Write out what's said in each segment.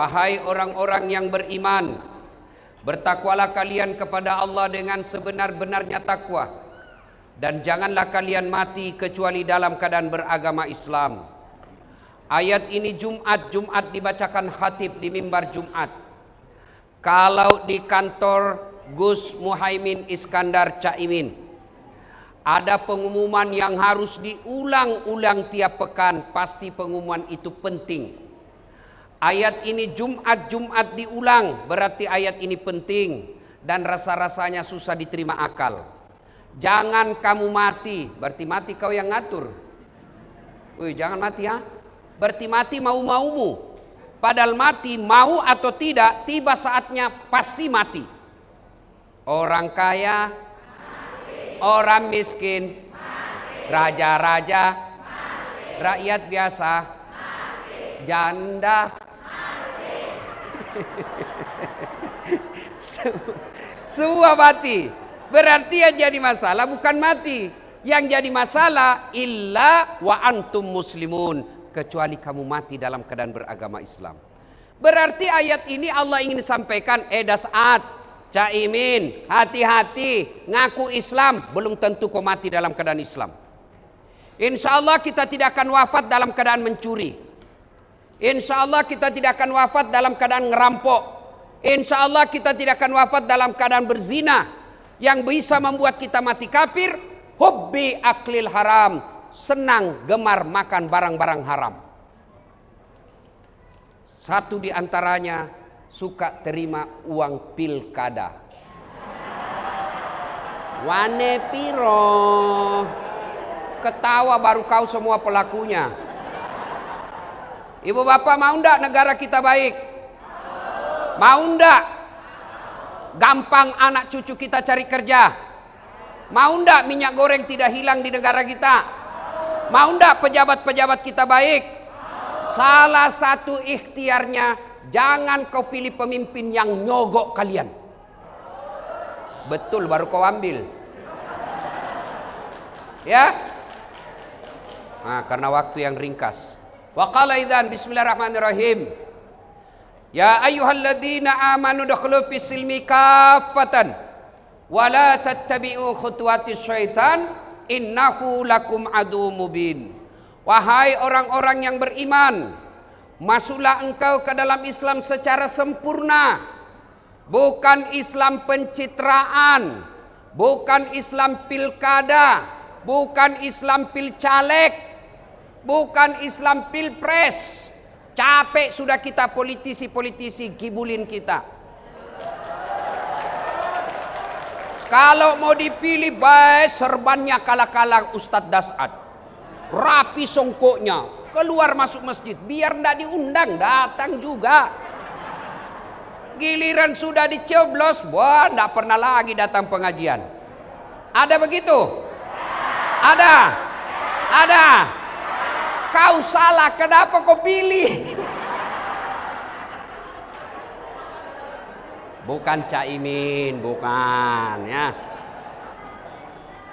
Wahai orang-orang yang beriman, bertakwalah kalian kepada Allah dengan sebenar-benarnya takwa, dan janganlah kalian mati kecuali dalam keadaan beragama Islam. Ayat ini Jumat dibacakan khatib di mimbar Jumat. Kalau di kantor Gus Muhaimin Iskandar Caimin ada pengumuman yang harus diulang-ulang tiap pekan, pasti pengumuman itu penting. Ayat ini Jumat diulang, berarti ayat ini penting dan rasa-rasanya susah diterima akal. Jangan kamu mati, berarti mati kau yang ngatur. Wih, jangan mati ya. Berarti mati mau-maumu. Padahal mati mau atau tidak, tiba saatnya pasti mati. Orang kaya, mati. Orang miskin, mati. Raja-raja, mati. Rakyat biasa, mati. Janda, semua mati. Berarti yang jadi masalah bukan mati. Yang jadi masalah illa wa antum muslimun, kecuali kamu mati dalam keadaan beragama Islam. Berarti ayat ini Allah ingin sampaikan, Das'at, Caimin, hati-hati, ngaku Islam, belum tentu kau mati dalam keadaan Islam. Insya Allah kita tidak akan wafat dalam keadaan mencuri. Insya Allah kita tidak akan wafat dalam keadaan ngerampok. Insya Allah kita tidak akan wafat dalam keadaan berzina. Yang bisa membuat kita mati kafir, hubbi aklil haram, senang gemar makan barang-barang haram. Satu di antaranya suka terima uang pilkada. Wane piro, ketawa baru kau semua pelakunya. Ibu bapak mau ndak negara kita baik? Mau ndak? Gampang anak cucu kita cari kerja? Mau ndak minyak goreng tidak hilang di negara kita? Mau ndak pejabat-pejabat kita baik? Salah satu ikhtiarnya, jangan kau pilih pemimpin yang nyogok kalian. Betul, baru kau ambil. Ya? Nah, karena waktu yang ringkas. Wa qala idzan bismillahirrahmanirrahim. Ya ayyuhalladzina amanu dakhulu fis silmi kaffatan wa la tattabi'u khutuwatis syaitan innahu lakum adu mubin. Wahai orang-orang yang beriman, masuklah engkau ke dalam Islam secara sempurna. Bukan Islam pencitraan, bukan Islam pilkada, bukan Islam pilcaleg, bukan Islam pilpres. Capek sudah kita politisi-politisi gibulin kita. Kalau mau dipilih baik serbannya kalah-kalah Ustadz Das'at. Rapi songkoknya, keluar masuk masjid, biar ndak diundang datang juga. Giliran sudah dicoblos, wah ndak pernah lagi datang pengajian. Ada begitu? Ada. Kau salah, kenapa kau pilih? Bukan Caimin, bukan ya.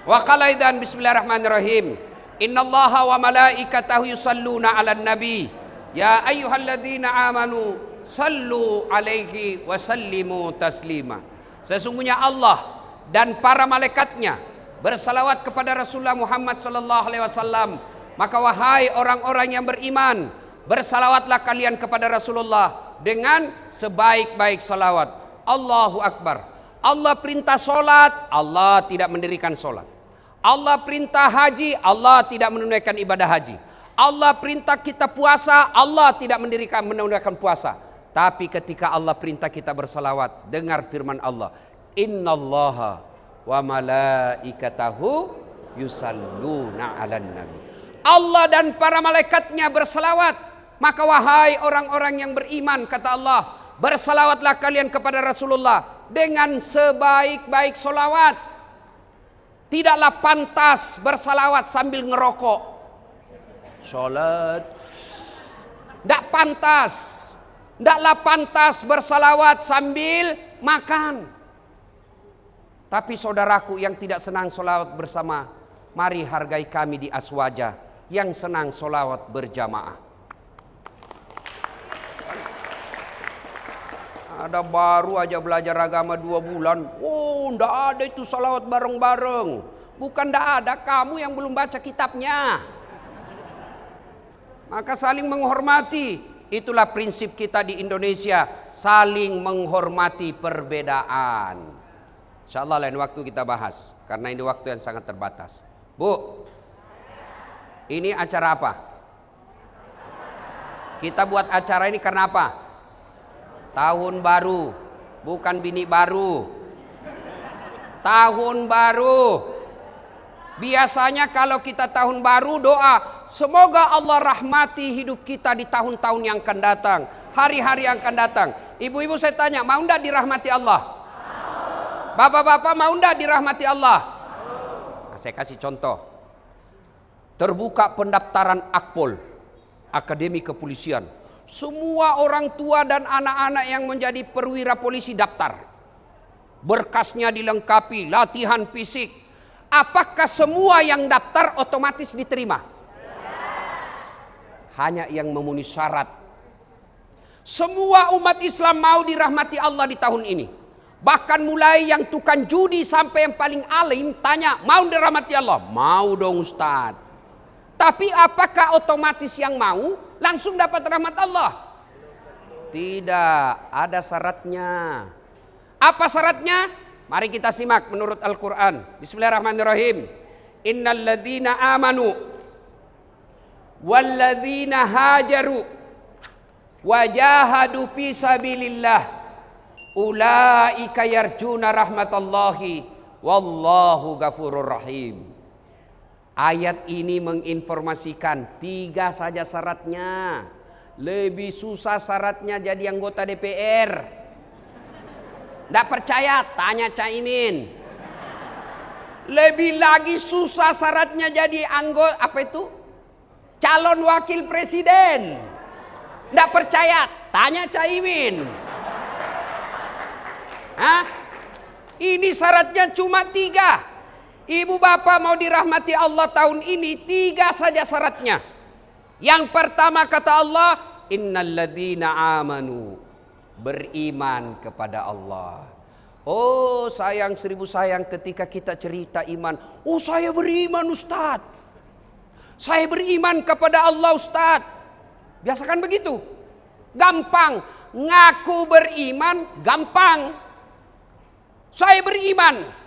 Wa qala idzan bismillahirrahmanirrahim. Innallaha wa malaikatahu yusalluna 'alan nabi. Ya ayyuhalladzina amanu sallu 'alaihi wa sallimu taslima. Sesungguhnya Allah dan para malaikatnya bersalawat kepada Rasulullah Muhammad sallallahu alaihi wasallam. Maka wahai orang-orang yang beriman, bersalawatlah kalian kepada Rasulullah dengan sebaik-baik salawat. Allahu Akbar. Allah perintah solat, Allah tidak mendirikan solat. Allah perintah haji, Allah tidak menunaikan ibadah haji. Allah perintah kita puasa, Allah tidak menunaikan puasa. Tapi ketika Allah perintah kita bersalawat, dengar firman Allah, Innallaha wa malaikatahu yusalluna 'alan nabi. Allah dan para malaikatnya bersalawat. Maka wahai orang-orang yang beriman, kata Allah, bersalawatlah kalian kepada Rasulullah dengan sebaik-baik solawat. Tidaklah pantas bersalawat sambil ngerokok. Salat. Tidak pantas. Tidaklah pantas bersalawat sambil makan. Tapi saudaraku yang tidak senang solawat bersama, mari hargai kami di Aswaja yang senang solawat berjamaah. Ada baru aja belajar agama 2 bulan. Oh, ndak ada itu salawat bareng-bareng. Bukan ndak ada, kamu yang belum baca kitabnya. Maka saling menghormati. Itulah prinsip kita di Indonesia. Saling menghormati perbedaan. InsyaAllah lain waktu kita bahas. Karena ini waktu yang sangat terbatas. Bu, ini acara apa? Kita buat acara ini karena apa? Tahun baru, bukan bini baru. Tahun baru. Biasanya kalau kita tahun baru doa, semoga Allah rahmati hidup kita di tahun-tahun yang akan datang, hari-hari yang akan datang. Ibu-ibu saya tanya, mau enggak dirahmati Allah? Bapak-bapak mau enggak dirahmati Allah? Nah, saya kasih contoh. Terbuka pendaftaran Akpol, Akademi Kepolisian. Semua orang tua dan anak-anak yang menjadi perwira polisi daftar. Berkasnya dilengkapi, latihan fisik. Apakah semua yang daftar otomatis diterima? Hanya yang memenuhi syarat. Semua umat Islam mau dirahmati Allah di tahun ini. Bahkan mulai yang tukang judi sampai yang paling alim tanya, mau dirahmati Allah? Mau dong Ustaz. Tapi apakah otomatis yang mau langsung dapat rahmat Allah? Tidak, ada syaratnya. Apa syaratnya? Mari kita simak menurut Al-Quran. Bismillahirrahmanirrahim. Innal ladzina amanu wal ladzina hajaru wajahadu fi sabilillah ulaika yarjuna rahmatallahi wallahu ghafurur rahim. Ayat ini menginformasikan 3 saja syaratnya. Lebih susah syaratnya jadi anggota DPR. Tidak percaya? Tanya Caimin. Lebih lagi susah syaratnya jadi anggota calon wakil presiden. Tidak percaya? Tanya Caimin. Hah? Ini syaratnya cuma 3. Ibu bapak mau dirahmati Allah tahun ini 3 saja syaratnya. Yang pertama kata Allah, innalladzina amanu, beriman kepada Allah. Oh sayang 1000 sayang ketika kita cerita iman. Oh saya beriman Ustaz. Saya beriman kepada Allah Ustaz. Biasakan begitu. Gampang. Ngaku beriman gampang. Saya beriman.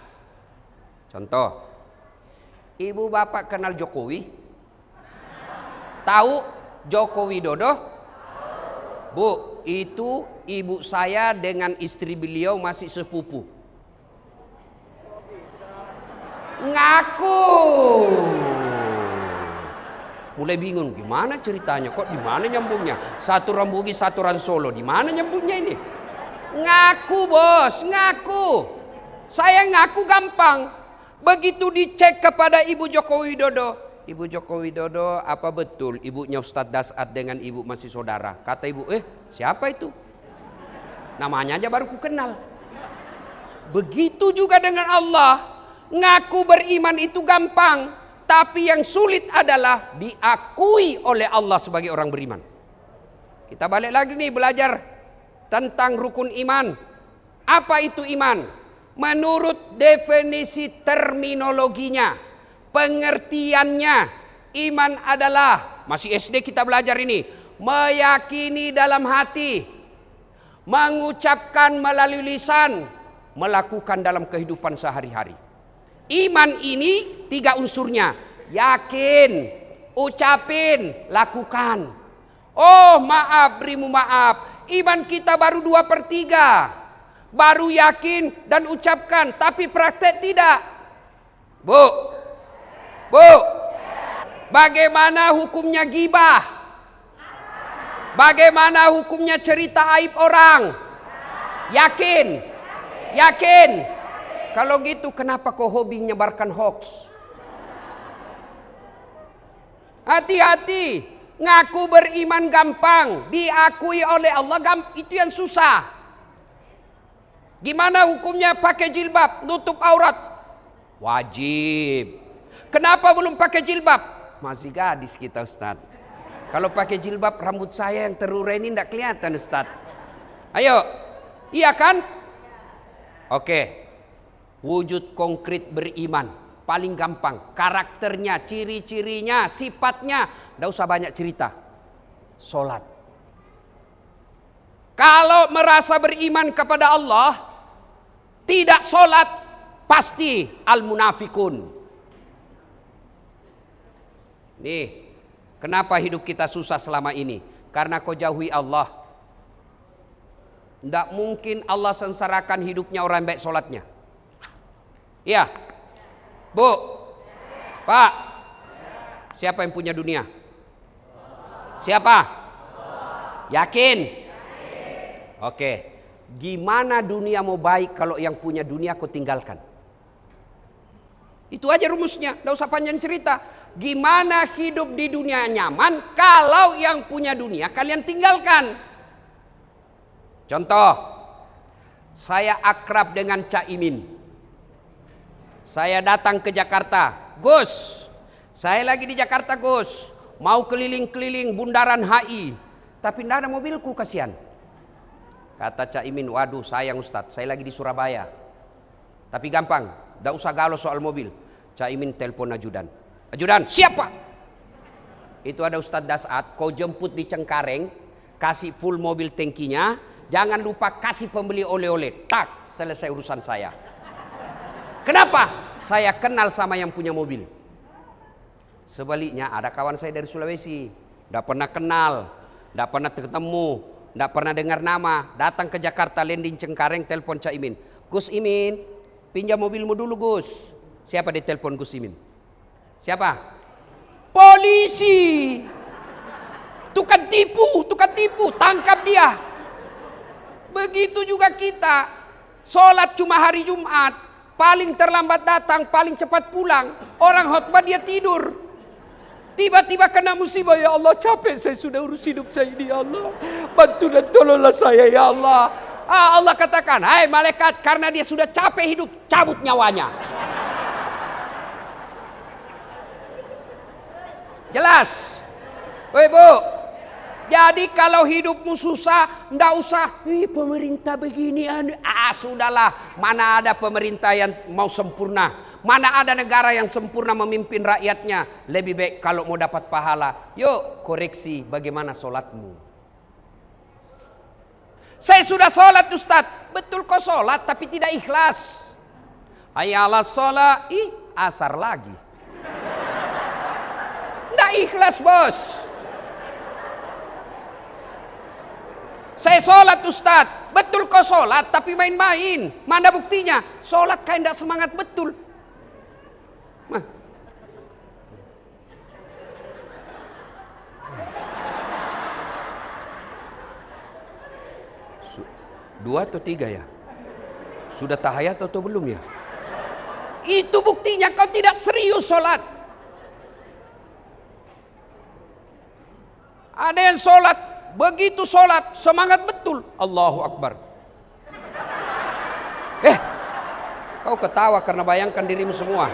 Contoh. Ibu bapak kenal Jokowi? Tahu Joko Widodo? Bu, itu ibu saya dengan istri beliau masih sepupu. Ngaku. Mulai bingung gimana ceritanya, kok di mana nyambungnya? Satu orang Bugis, satu orang Solo, di mana nyambungnya ini? Ngaku bos, ngaku. Saya ngaku gampang. Begitu dicek kepada Ibu Joko Widodo. Ibu Joko Widodo, apa betul ibunya Ustadz Dasad dengan ibu masih saudara? Kata ibu, siapa itu? Namanya aja baru ku kenal. Begitu juga dengan Allah. Ngaku beriman itu gampang. Tapi yang sulit adalah diakui oleh Allah sebagai orang beriman. Kita balik lagi nih belajar tentang rukun iman. Apa itu iman? Menurut definisi terminologinya, pengertiannya, iman adalah, masih SD kita belajar ini, meyakini dalam hati, mengucapkan melalui lisan, melakukan dalam kehidupan sehari-hari. Iman ini 3 unsurnya, yakin, ucapin, lakukan. Oh maaf, berimu maaf, iman kita baru 2/3, baru yakin dan ucapkan, tapi praktek tidak. Bu, bagaimana hukumnya ghibah? Bagaimana hukumnya cerita aib orang? Yakin? Yakin? Kalau gitu kenapa kau hobi menyebarkan hoax? Hati-hati. Ngaku beriman gampang, diakui oleh Allah itu yang susah. Gimana hukumnya pakai jilbab, nutup aurat? Wajib. Kenapa belum pakai jilbab? Masih gadis kita Ustaz. Kalau pakai jilbab rambut saya yang terurai ini tidak kelihatan Ustaz. Ayo, Iya kan? Oke. Wujud konkret beriman. Paling gampang. Karakternya, ciri-cirinya, sifatnya. Tidak usah banyak cerita. Sholat. Kalau merasa beriman kepada Allah, tidak sholat, pasti al-munafikun. Nih, kenapa hidup kita susah selama ini? Karena kau jauhi Allah. Tidak mungkin Allah sengsarakan hidupnya orang yang baik sholatnya. Iya, Bu, Pak, siapa yang punya dunia? Siapa? Yakin? Oke, gimana dunia mau baik kalau yang punya dunia kau tinggalkan? Itu aja rumusnya, tidak usah panjang cerita. Gimana hidup di dunia nyaman kalau yang punya dunia kalian tinggalkan? Contoh, saya akrab dengan Cak Imin. Saya datang ke Jakarta, Gus, saya lagi di Jakarta Gus, mau keliling-keliling bundaran HI, tapi tidak ada mobilku, kasihan. Kata Cak Imin, waduh sayang Ustadz, saya lagi di Surabaya. Tapi gampang, tidak usah galau soal mobil. Cak Imin telepon ajudan. Ajudan, siapa? Itu ada Ustadz Dasat, kau jemput di Cengkareng, kasih full mobil tangkinya, jangan lupa kasih pembeli oleh-oleh. Tak, selesai urusan saya. Kenapa? Saya kenal sama yang punya mobil. Sebaliknya ada kawan saya dari Sulawesi, tidak pernah kenal, tidak pernah ketemu, tidak pernah dengar nama, datang ke Jakarta, landing Cengkareng, telepon Cak Imin. Gus Imin, pinjam mobilmu dulu Gus. Siapa dia telepon Gus Imin? Siapa? Polisi. Tukang tipu, tangkap dia. Begitu juga kita, sholat cuma hari Jumat, paling terlambat datang, paling cepat pulang. Orang khotbah dia tidur. Tiba-tiba kena musibah, ya Allah capek saya sudah urus hidup saya ini, ya Allah bantu dan tolonglah saya ya Allah. Allah katakan, hai malaikat, karena dia sudah capek hidup, cabut nyawanya. Jelas? Woi Bu, jadi kalau hidupmu susah, ndak usah, pemerintah begini, sudahlah, mana ada pemerintah yang mau sempurna. Mana ada negara yang sempurna memimpin rakyatnya. Lebih baik kalau mau dapat pahala, yuk koreksi bagaimana sholatmu. Saya sudah sholat Ustadz. Betul kau sholat tapi tidak ikhlas. Hayya 'alas sholat, asar lagi. Tidak ikhlas bos. Saya sholat Ustadz. Betul kau sholat tapi main-main. Mana buktinya? Sholat kayak tidak semangat betul. Dua atau tiga ya? Sudah tahayat atau belum ya? Itu buktinya kau tidak serius sholat. Ada yang sholat, begitu sholat semangat betul, Allahu Akbar. Kau ketawa karena bayangkan dirimu semua.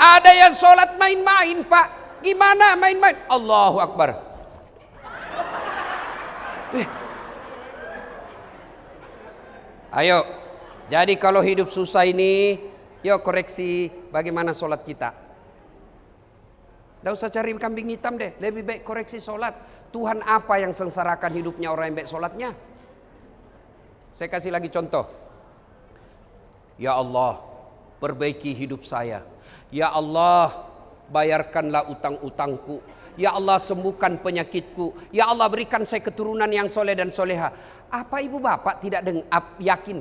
Ada yang sholat main-main Pak. Gimana main-main? Allahu Akbar. Ayo, jadi kalau hidup susah ini, yuk koreksi bagaimana sholat kita. Tidak usah cari kambing hitam deh, lebih baik koreksi sholat. Tuhan apa yang sengsarakan hidupnya orang yang baik sholatnya? Saya kasih lagi contoh. Ya Allah, perbaiki hidup saya. Ya Allah, bayarkanlah utang-utangku. Ya Allah, sembuhkan penyakitku. Ya Allah, berikan saya keturunan yang soleh dan soleha. Apa ibu bapak tidak yakin?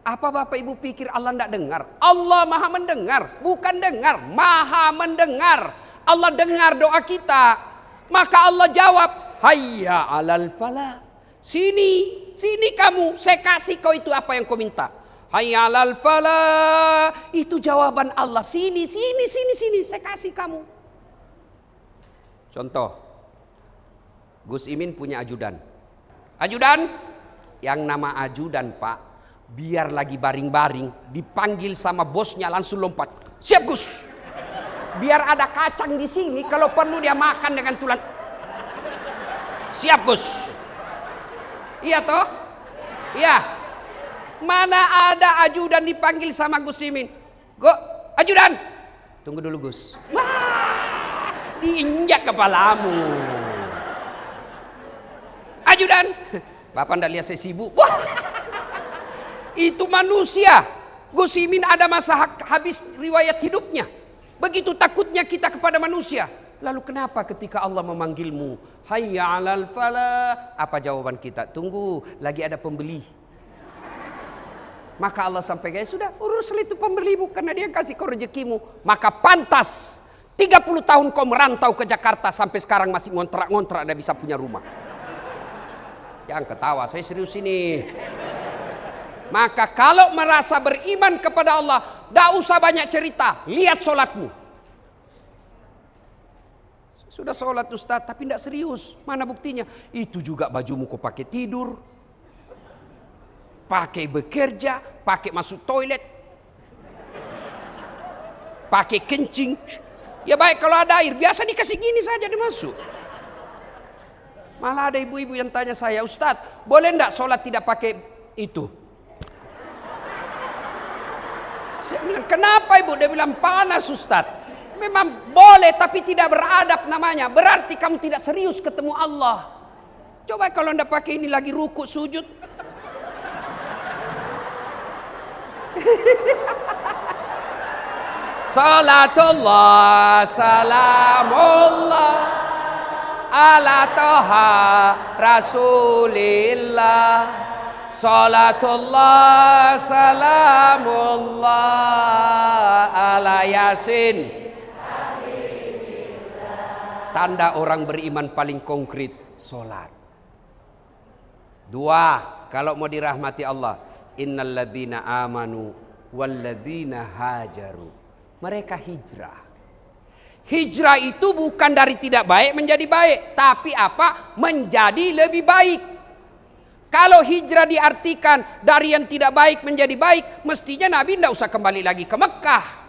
Apa bapak ibu pikir Allah tidak dengar? Allah maha mendengar, bukan dengar, maha mendengar. Allah dengar doa kita. Maka Allah jawab, hayya 'alal falah. Sini kamu, saya kasih kau itu apa yang kau minta. Hayya 'alal falah. Itu jawaban Allah. Sini, saya kasih kamu. Contoh, Gus Imin punya ajudan. Ajudan, yang nama ajudan Pak, biar lagi baring-baring, dipanggil sama bosnya langsung lompat. Siap Gus. Biar ada kacang di sini, kalau perlu dia makan dengan tulang. Siap Gus. Iya toh? Ya, mana ada ajudan dipanggil sama Gus Imin. Go, ajudan. Tunggu dulu Gus. Wah, diinjak kepalamu. Ajudan. Bapak ndak lihat saya sibuk. Wah, itu manusia. Gus Imin ada masa habis riwayat hidupnya. Begitu takutnya kita kepada manusia. Lalu kenapa ketika Allah memanggilmu, hayya 'alal falah, apa jawaban kita? Tunggu, lagi ada pembeli. Maka Allah sampaikan, sudah uruslah itu pembelimu karena dia kasih kau rezekimu. Maka pantas 30 tahun kau merantau ke Jakarta sampai sekarang masih ngontrak-ngontrak dan bisa punya rumah. Jangan ketawa, saya serius ini. Maka kalau merasa beriman kepada Allah, tidak usah banyak cerita, lihat sholatmu. Sudah sholat Ustaz, tapi tidak serius. Mana buktinya? Itu juga bajumu kau pakai tidur, pakai bekerja, pakai masuk toilet, pakai kencing. Ya baik kalau ada air, biasa dikasih gini saja dia masuk. Malah ada ibu-ibu yang tanya saya, Ustaz, boleh enggak sholat tidak pakai itu? Saya bilang, kenapa ibu? Dia bilang, panas Ustaz. Memang boleh tapi tidak beradab namanya. Berarti kamu tidak serius ketemu Allah. Coba kalau anda pakai ini lagi rukuk sujud. Salatullah salamullah ala toha rasulillah. Salatullah salamullah ala yasin. Tanda orang beriman paling konkret, sholat. Dua, kalau mau dirahmati Allah, innalladzina amanu walladzina hajaru. Mereka hijrah. Hijrah itu bukan dari tidak baik menjadi baik, tapi apa? Menjadi lebih baik. Kalau hijrah diartikan dari yang tidak baik menjadi baik, mestinya Nabi tidak usah kembali lagi ke Mekah.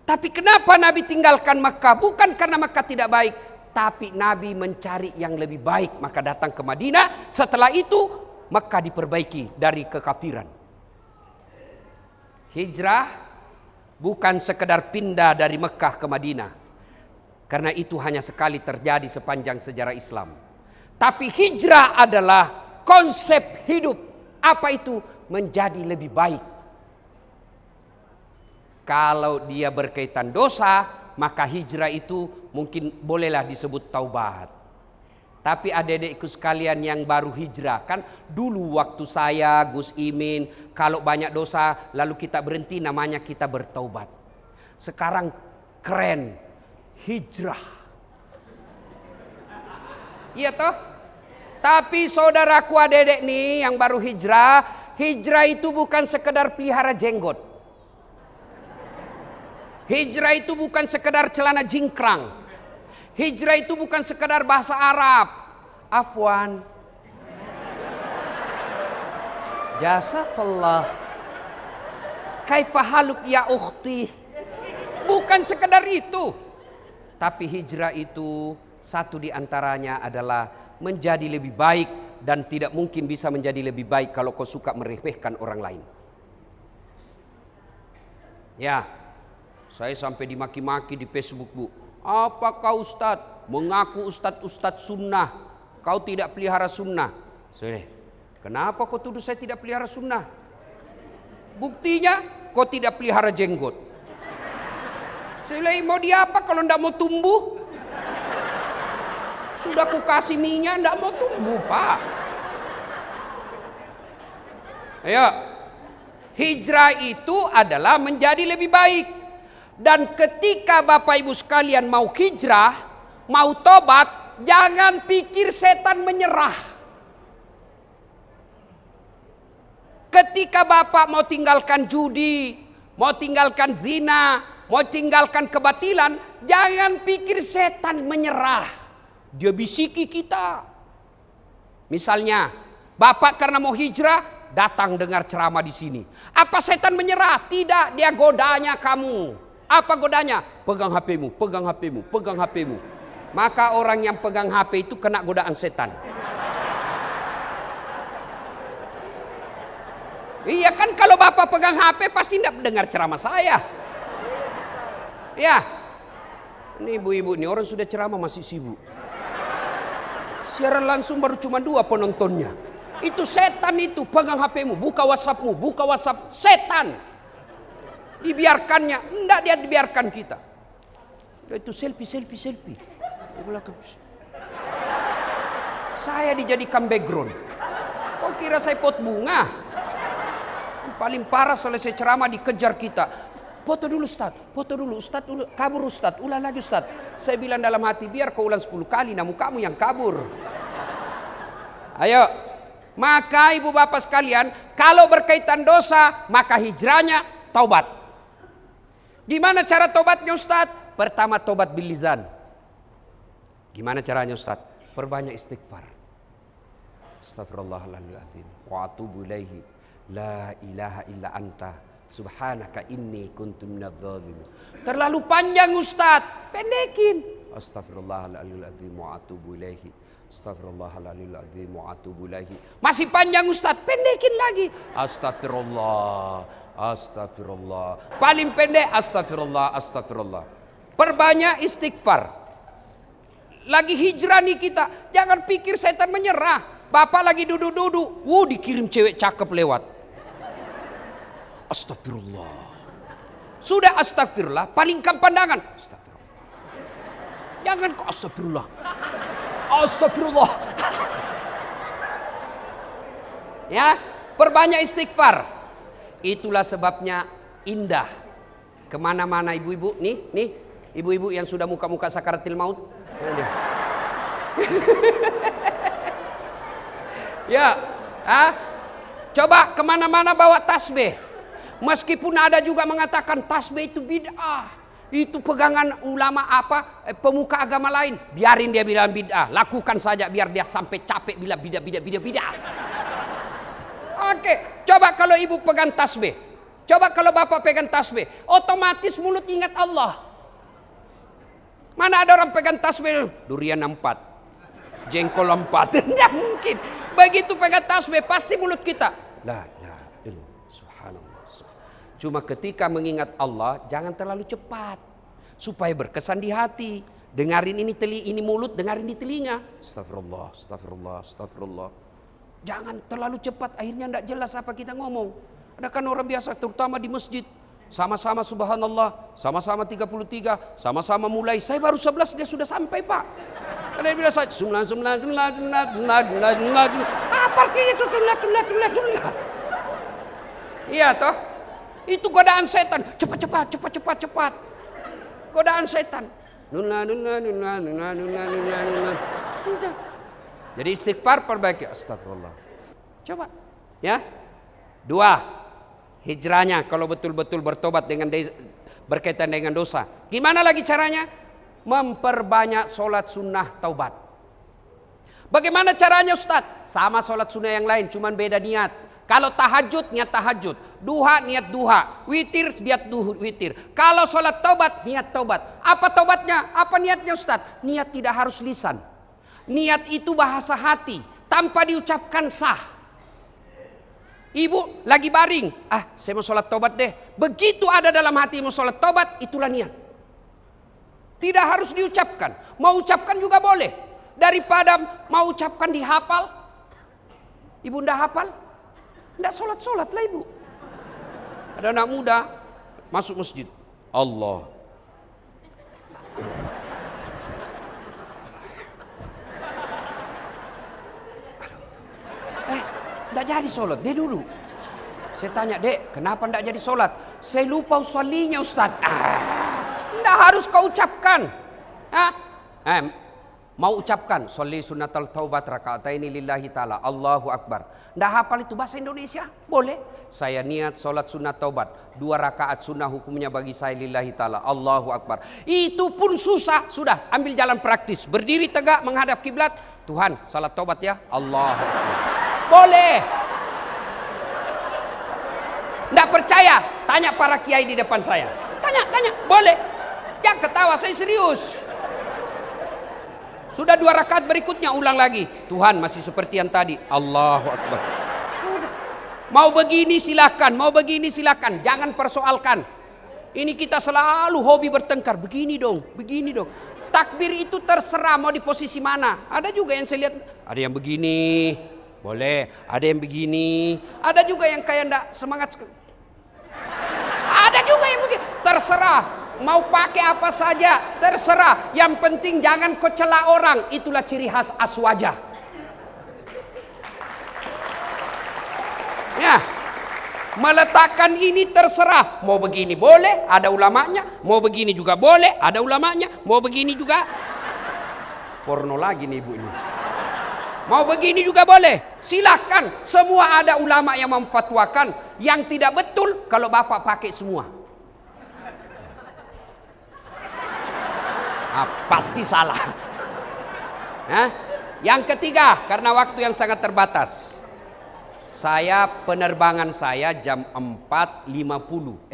Tapi kenapa Nabi tinggalkan Mekah? Bukan karena Mekah tidak baik, tapi Nabi mencari yang lebih baik, maka datang ke Madinah. Setelah itu Mekah diperbaiki dari kekafiran. Hijrah bukan sekedar pindah dari Mekah ke Madinah, karena itu hanya sekali terjadi sepanjang sejarah Islam. Tapi hijrah adalah konsep hidup. Apa itu? Menjadi lebih baik. Kalau dia berkaitan dosa, maka hijrah itu mungkin bolehlah disebut taubat. Tapi adik-adikku sekalian yang baru hijrah, kan dulu waktu saya, Gus Imin, kalau banyak dosa lalu kita berhenti, namanya kita bertaubat. Sekarang keren, hijrah. Iya toh? Tapi saudaraku adik-adik nih yang baru hijrah, hijrah itu bukan sekedar pelihara jenggot. Hijrah itu bukan sekedar celana jingkrang. Hijrah itu bukan sekedar bahasa Arab. Afwan. Jazakallah. Kaifa haluk ya ukhti. Bukan sekedar itu. Tapi hijrah itu satu di antaranya adalah menjadi lebih baik. Dan tidak mungkin bisa menjadi lebih baik kalau kau suka meremehkan orang lain. Ya. Saya sampai dimaki-maki di Facebook, Bu. Apa kau Ustadz? Mengaku Ustadz sunnah. Kau tidak pelihara sunnah. Saya, kenapa kau tuduh saya tidak pelihara sunnah? Buktinya kau tidak pelihara jenggot. Saya bilang, mau diapa kalau tidak mau tumbuh? Sudah ku kasih minyak, tidak mau tumbuh, Pak. Ayo. Hijrah itu adalah menjadi lebih baik. Dan ketika Bapak Ibu sekalian mau hijrah, mau tobat, jangan pikir setan menyerah. Ketika Bapak mau tinggalkan judi, mau tinggalkan zina, mau tinggalkan kebatilan, jangan pikir setan menyerah. Dia bisiki kita. Misalnya, Bapak karena mau hijrah, datang dengar ceramah di sini. Apa setan menyerah? Tidak, dia godanya kamu. Apa godanya? Pegang HP-mu, pegang HP-mu, pegang HP-mu. Maka orang yang pegang HP itu kena godaan setan. Iya kan, kalau Bapak pegang HP pasti tidak dengar ceramah saya. Ya. Ini ibu-ibu nih, orang sudah ceramah masih sibuk. Siaran langsung baru cuma 2 penontonnya. Itu setan itu, pegang HPmu, buka WhatsAppmu, buka WhatsApp. Setan. Dibiarkannya, enggak dia dibiarkan kita. Itu selfie. Di belakang. Saya dijadikan background. Kok kira saya pot bunga? Paling parah selesai ceramah dikejar kita. Foto dulu Ustaz, kabur Ustaz, ulang lagi Ustaz. Saya bilang dalam hati, biar kau ulang 10 kali, namun kamu yang kabur. Ayo, maka ibu bapak sekalian, kalau berkaitan dosa, maka hijrahnya taubat. Di mana cara taubatnya Ustaz? Pertama taubat bil lisan. Gimana caranya Ustaz? Perbanyak istighfar. Astaghfirullahaladzim wa atubu ilaihi, la ilaha illa anta, subhanaka inni kuntu minadz-dzalimin. Terlalu panjang Ustaz, pendekin. Astaghfirullahaladzim wa atubu ilaihi, astaghfirullahaladzim wa atubu ilaihi. Masih panjang Ustaz, pendekin lagi. Astagfirullah. Paling pendek astagfirullah. Perbanyak istighfar. Lagi hijrah nih kita, jangan pikir setan menyerah. Bapak lagi duduk-duduk, dikirim cewek cakep lewat. Astagfirullah. Sudah astagfirullah, palingkan pandangan. Astagfirullah. Jangan kok astagfirullah. Astagfirullah. Ya, perbanyak istighfar. Itulah sebabnya indah. Kemana-mana ibu-ibu, nih, ibu-ibu yang sudah muka-muka sakaratil maut. Ya, coba kemana-mana bawa tasbih. Meskipun ada juga mengatakan tasbih itu bid'ah, itu pegangan ulama pemuka agama lain. Biarin dia bilang bid'ah, lakukan saja biar dia sampai capek bilang bid'ah. Oke, coba kalau ibu pegang tasbih, coba kalau bapak pegang tasbih, otomatis mulut ingat Allah. Mana ada orang pegang tasbih, durian 4, jengkol 4, tidak mungkin. Begitu pegang tasbih pasti mulut kita la ilaha illallah, subhanallah. Cuma ketika mengingat Allah jangan terlalu cepat supaya berkesan di hati. Dengarin ini mulut, dengarin di telinga. Astagfirullah. Jangan terlalu cepat, akhirnya tidak jelas apa kita ngomong. Ada kan orang biasa terutama di masjid, sama-sama subhanallah, sama-sama 33, sama-sama mulai. Saya baru 11 dia sudah sampai Pak. Ada yang bilang saja apa artinya itu sunat. Iya toh? Itu godaan setan. Cepat. Godaan setan. Jadi istighfar perbaiki. Astagfirullah. Coba. Ya. 2. Hijrahnya kalau betul-betul bertobat berkaitan dengan dosa. Gimana lagi caranya? Memperbanyak sholat sunnah taubat. Bagaimana caranya Ustaz? Sama sholat sunnah yang lain, cuman beda niat. Kalau tahajud, niat tahajud. Duha, niat duha. Witir, niat witir. Kalau sholat taubat, niat taubat. Apa taubatnya? Apa niatnya Ustaz? Niat tidak harus lisan. Niat itu bahasa hati, tanpa diucapkan sah. Ibu lagi baring, saya mau sholat taubat deh. Begitu ada dalam hati mau sholat taubat, itulah niat. Tidak harus diucapkan. Mau ucapkan juga boleh. Daripada mau ucapkan dihafal. Ibu ndak hafal? Ndak sholat lah ibu. Ada anak muda masuk masjid. Allah. Ndak jadi sholat. Dia dulu. Saya tanya, Dek, kenapa ndak jadi sholat? Saya lupa usollinya Ustaz. Nggak harus kau ucapkan. Mau ucapkan sholli sunnatal taubat raka'ataini lillahi ta'ala, Allahu Akbar. Nggak hafal itu bahasa Indonesia? Boleh. Saya niat sholat sunnah taubat 2 rakaat sunnah hukumnya bagi saya lillahi ta'ala, Allahu Akbar. Itu pun susah. Sudah ambil jalan praktis. Berdiri tegak menghadap kiblat. Tuhan salat taubat ya, Allahu Akbar. Boleh. Nggak percaya? Tanya para kiai di depan saya. Tanya. Boleh. Jangan ketawa, saya serius. Sudah 2 rakaat berikutnya ulang lagi. Tuhan masih seperti yang tadi. Allahu Akbar. Sudah. Mau begini silakan, mau begini silakan, jangan persoalkan. Ini kita selalu hobi bertengkar, begini dong, begini dong. Takbir itu terserah mau di posisi mana. Ada juga yang saya lihat, ada yang begini, boleh. Ada yang begini, ada juga yang kayak enggak semangat. Ada juga yang begini, terserah. Mau pakai apa saja, terserah. Yang penting jangan kau cela orang, itulah ciri khas aswajah. Ya. Meletakkan ini terserah. Mau begini boleh, ada ulamanya. Mau begini juga boleh, ada ulamanya. Mau begini juga. Porno lagi nih ibu ini. Mau begini juga boleh. Silahkan. Semua ada ulama yang memfatwakan. Yang tidak betul kalau bapak pakai semua. Pasti salah. Yang ketiga, karena waktu yang sangat terbatas. Penerbangan saya jam 4.50,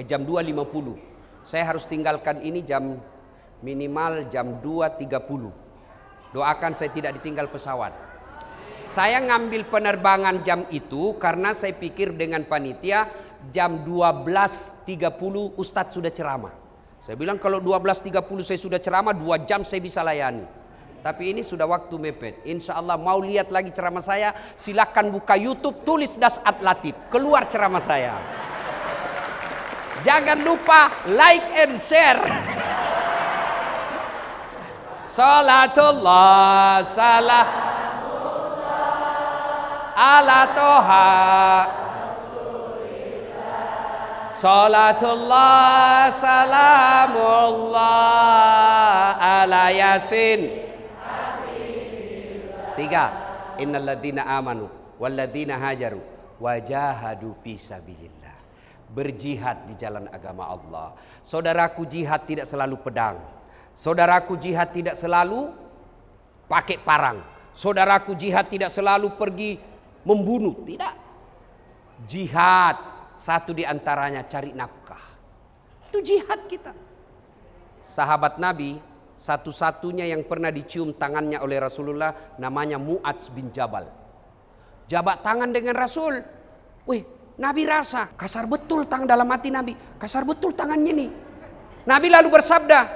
jam 2.50. Saya harus tinggalkan ini minimal jam 2.30. Doakan saya tidak ditinggal pesawat. Saya ngambil penerbangan jam itu karena saya pikir dengan panitia jam 12.30 Ustadz sudah ceramah. Saya bilang kalau 12.30 saya sudah ceramah 2 jam saya bisa layani. Tapi ini sudah waktu mepet. Insya Allah mau lihat lagi ceramah saya, silakan buka YouTube, tulis Das'at Latif, keluar ceramah saya. Jangan lupa like and share. Salatullah salam ala toha. Salatullah salamullah ala yasin. 3. Innalladzina amanu walladzina hajaru wajahadu fisabilillah. Berjihad di jalan agama Allah. Saudaraku, jihad tidak selalu pedang. Saudaraku, jihad tidak selalu pakai parang. Saudaraku, jihad tidak selalu pergi membunuh. Tidak. Jihad satu di antaranya cari nafkah. Itu jihad kita. Sahabat Nabi satu-satunya yang pernah dicium tangannya oleh Rasulullah namanya Mu'adz bin Jabal. Jabat tangan dengan Rasul. Wih, Nabi rasa kasar betul tangan dalam hati Nabi. Kasar betul tangannya nih. Nabi lalu bersabda,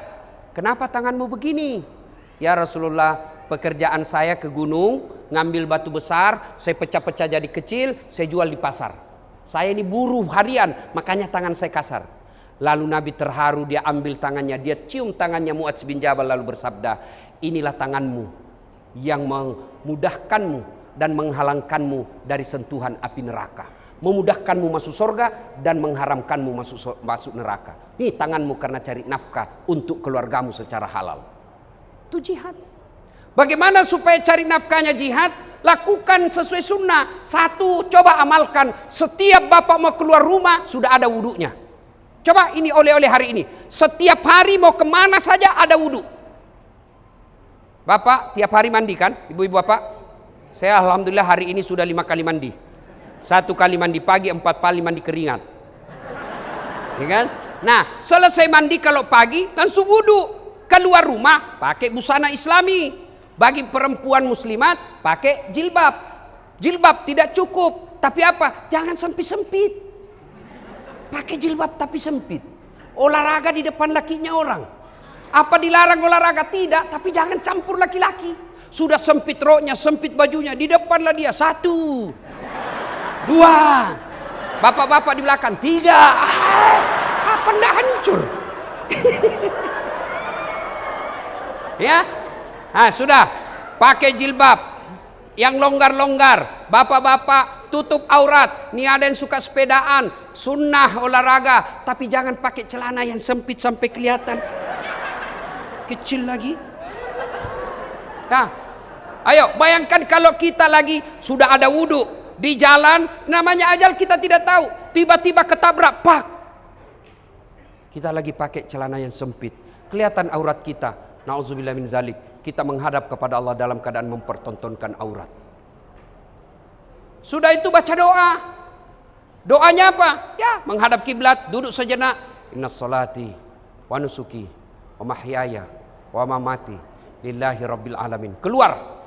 kenapa tanganmu begini? Ya Rasulullah, pekerjaan saya ke gunung, ngambil batu besar, saya pecah-pecah jadi kecil, saya jual di pasar. Saya ini buruh harian, makanya tangan saya kasar. Lalu Nabi terharu, dia ambil tangannya, dia cium tangannya Mu'adz bin Jabal lalu bersabda, inilah tanganmu yang memudahkanmu dan menghalangkanmu dari sentuhan api neraka. Memudahkanmu masuk surga dan mengharamkanmu masuk neraka. Ini tanganmu karena cari nafkah untuk keluargamu secara halal. Itu jihad. Bagaimana supaya cari nafkahnya jihad? Lakukan sesuai sunnah. 1, coba amalkan. Setiap bapak mau keluar rumah sudah ada wudunya. Coba ini oleh-oleh hari ini. Setiap hari mau kemana saja ada wudhu. Bapak tiap hari mandi kan? Ibu-ibu bapak? Saya alhamdulillah hari ini sudah 5 kali mandi. 1 kali mandi pagi, 4 kali mandi keringat. Ya kan? Nah, selesai mandi kalau pagi langsung wudhu. Keluar rumah pakai busana islami. Bagi perempuan muslimat pakai jilbab. Jilbab tidak cukup. Tapi apa? Jangan sempit-sempit. Pakai jilbab tapi sempit. Olahraga di depan lakinya orang. Apa dilarang olahraga? Tidak. Tapi jangan campur laki-laki. Sudah sempit roknya, sempit bajunya. Di depanlah dia. 1, 2. Bapak-bapak di belakang. 3. Apa ndak hancur? Ya. Nah, sudah. Pakai jilbab. Yang longgar-longgar, bapak-bapak tutup aurat. Nih ada yang suka sepedaan, sunnah olahraga, tapi jangan pakai celana yang sempit sampai kelihatan kecil lagi. Nah, ayo bayangkan kalau kita lagi sudah ada wudhu di jalan, namanya ajal kita tidak tahu, tiba-tiba ketabrak, pak. Kita lagi pakai celana yang sempit, kelihatan aurat kita. Nauzubillah min zalik. Kita menghadap kepada Allah dalam keadaan mempertontonkan aurat. Sudah itu baca doa. Doanya apa? Ya, menghadap kiblat, duduk sejenak. Innas salati wa nusuki wa mahyaya wa mamati lillahi rabbil alamin. Keluar.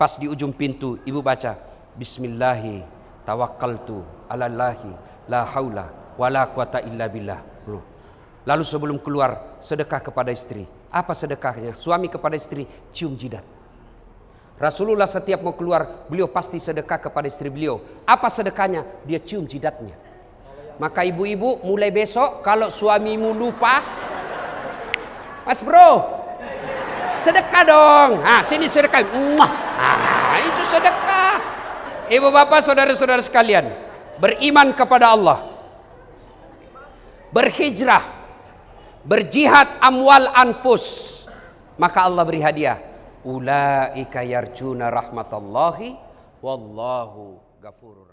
Pas di ujung pintu ibu baca Bismillahi tawakkaltu 'alallahi la haula wala quwata illa billah. Lalu sebelum keluar sedekah kepada istri. Apa sedekahnya? Suami kepada istri cium jidat. Rasulullah setiap mau keluar, beliau pasti sedekah kepada istri beliau. Apa sedekahnya? Dia cium jidatnya. Maka ibu-ibu mulai besok kalau suamimu lupa, Mas bro, sedekah dong. Sini sedekah. Itu sedekah. Ibu bapak saudara-saudara sekalian, beriman kepada Allah, berhijrah, berjihad amwal anfus, maka Allah beri hadiah. Ulaika yarjuna rahmatallahi wallahu ghafurur